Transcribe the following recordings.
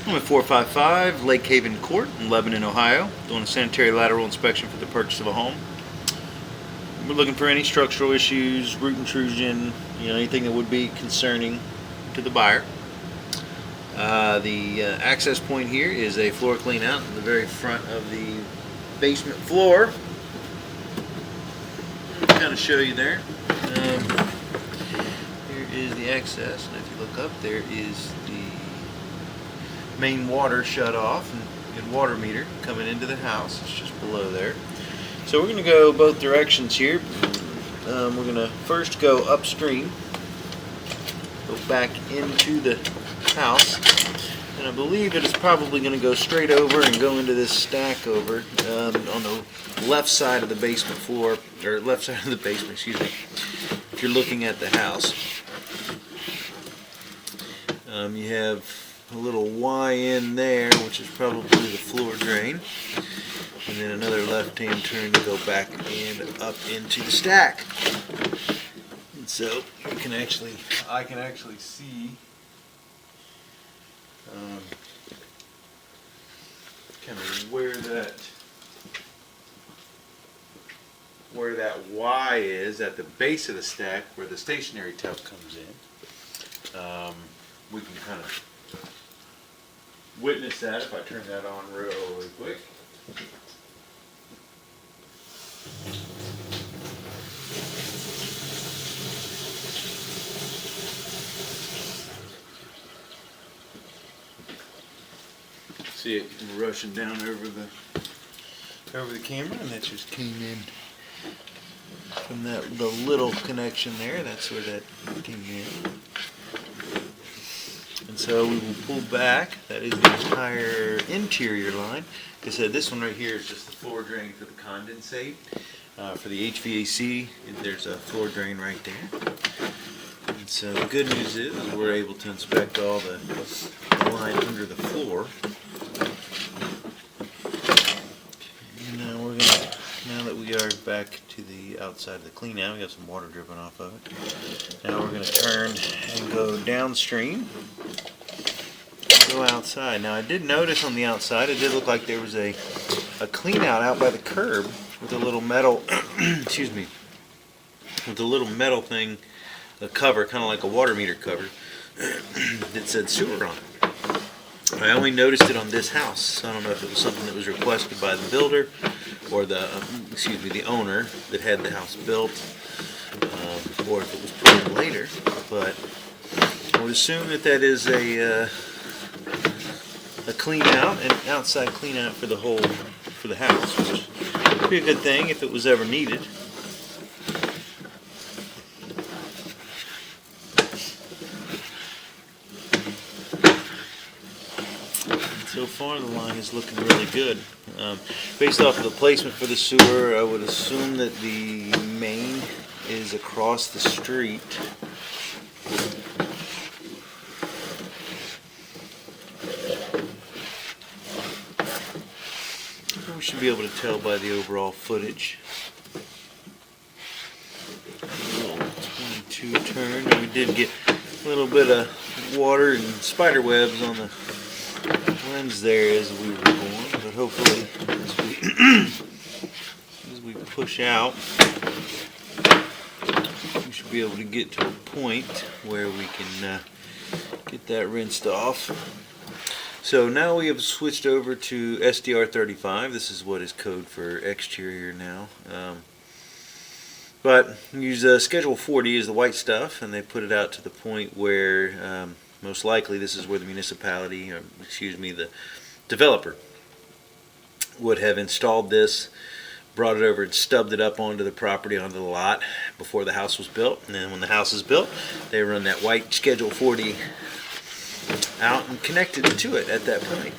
I'm at 455 Lake Haven Court in Lebanon, Ohio, doing a sanitary lateral inspection for the purchase of a home. We're looking for any structural issues, root intrusion, anything that would be concerning to the buyer. The access point here is a floor clean out in the very front of the basement floor. I'll kind of show you there. Here is the access, and if you look up, there is the main water shut off and water meter coming into the house. It's just below there. So we're going to go both directions here. We're going to first go upstream, go back into the house, and I believe it is probably going to go straight over and go into this stack over on the left side of the basement floor, or left side of the basement, excuse me, if you're looking at the house. You have a little Y in there, which is probably the floor drain, and then another left-hand turn to go back and up into the stack. And so I can actually see kind of where that Y is at the base of the stack, where the stationary tub comes in. We can kind of witness that if I turn that on really quick. See it rushing down over the camera, and that just came in from the little connection there. That's where that came in. And so we will pull back. That is the entire interior line. Like I said, this one right here is just the floor drain for the condensate. For the HVAC, there's a floor drain right there. And so the good news is we're able to inspect all the line under the floor. Now that we are back to the outside of the clean out, we got some water dripping off of it. Now we're going to turn and go downstream. Go outside. Now I did notice on the outside, it did look like there was a clean out by the curb with a little metal, excuse me, with a little metal thing, a cover, kind of like a water meter cover, that said sewer on it. I only noticed it on this house. I don't know if it was something that was requested by the builder or the owner that had the house built, or if it was put in later. But I would assume that is a clean out, an outside clean out for the house, which would be a good thing if it was ever needed. So far the line is looking really good. Based off of the placement for the sewer, I would assume that the main is across the street. We should be able to tell by the overall footage. A little 22 turn, and we did get a little bit of water and spider webs on the lens there as we were going, but hopefully as we push out, we should be able to get to a point where we can get that rinsed off. So now we have switched over to SDR35. This is what is code for exterior now. But use Schedule 40 is the white stuff, and they put it out to the point where most likely this is where the municipality, or the developer, would have installed this, brought it over and stubbed it up onto the property, onto the lot, before the house was built. And then when the house is built, they run that white Schedule 40 out and connected to it at that point.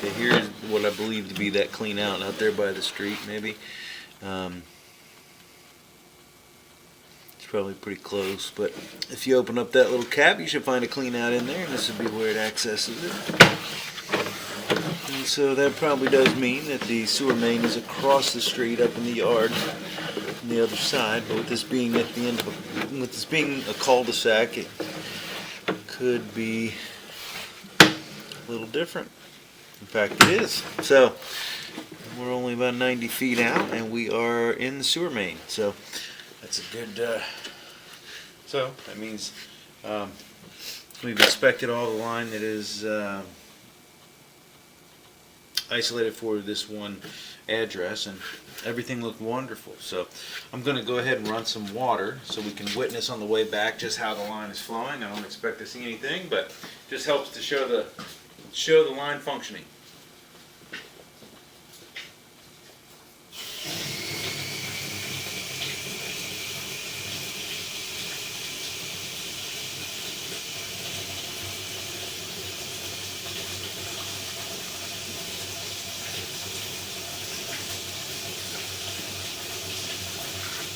Okay, here's what I believe to be that clean out there by the street, maybe. It's probably pretty close, but if you open up that little cap, you should find a clean out in there, and this would be where it accesses it. And so that probably does mean that the sewer main is across the street up in the yard on the other side, but with this being at the end of with this being a cul-de-sac, it could be a little different. In fact, it is. So we're only about 90 feet out, and we are in the sewer main. So that's a good. So that means we've inspected all the line that is isolated for this one address, and everything looked wonderful. So I'm going to go ahead and run some water so we can witness on the way back just how the line is flowing. I don't expect to see anything, but it just helps to show the line functioning.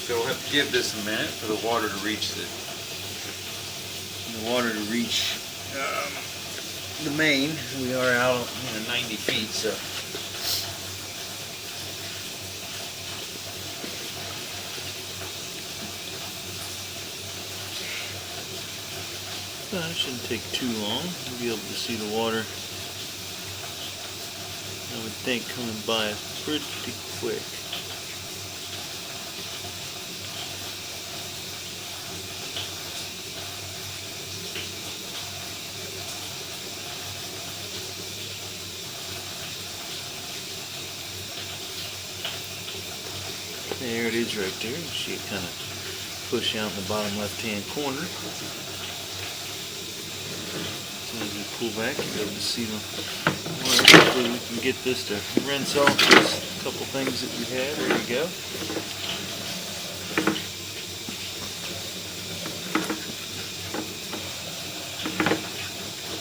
So we'll have to give this a minute for the water to reach the main. We are out 90 feet, so it shouldn't take too long. We'll be able to see the water, I would think, coming by us pretty quick. There it is right there. You see it kind of push out in the bottom left-hand corner. As soon as we pull back, you'll be able to see the water. Hopefully we can get this to rinse off just a couple things that we had. There you go.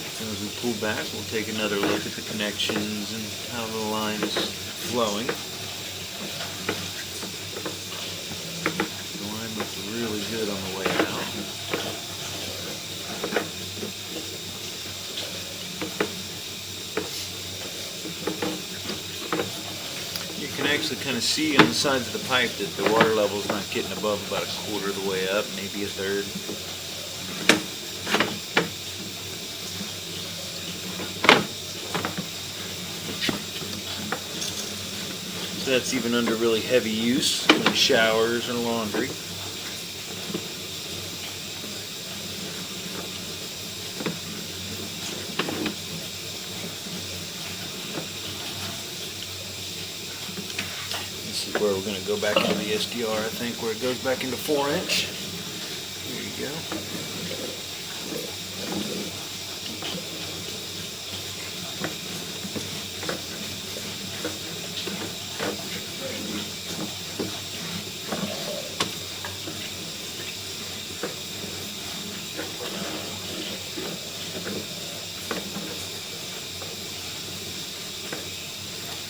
As soon as we pull back, we'll take another look at the connections and how the line is flowing. Really good on the way out. You can actually kind of see on the sides of the pipe that the water level is not getting above about a quarter of the way up, maybe a third. So that's even under really heavy use, like showers and laundry. Where we're going to go back into the SDR, I think, where it goes back into 4-inch. There you go.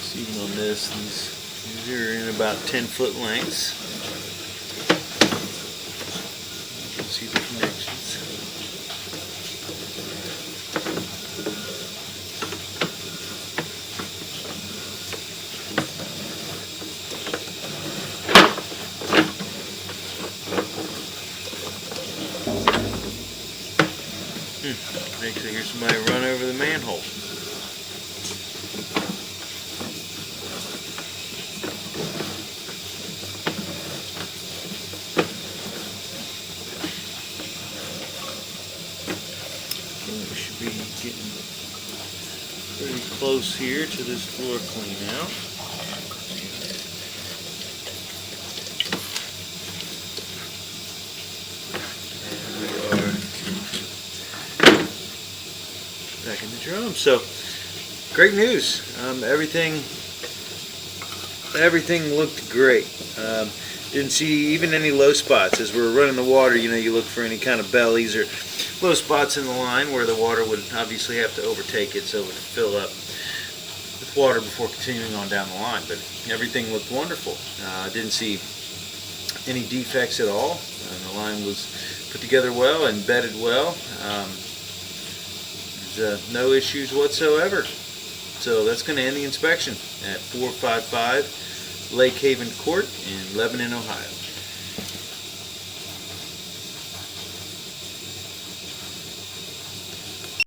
So even on this, these are in about 10-foot lengths. You can see the connections. I can actually hear somebody run over the manhole. We should be getting pretty close here to this floor clean out. Back in the drum. So great news. Everything looked great. Didn't see even any low spots. As we're running the water, you look for any kind of bellies or low spots in the line where the water would obviously have to overtake it, so it would fill up with water before continuing on down the line. But everything looked wonderful. Didn't see any defects at all. The line was put together well and bedded well. There's no issues whatsoever. So that's going to end the inspection at 455 Lake Haven Court in Lebanon, Ohio.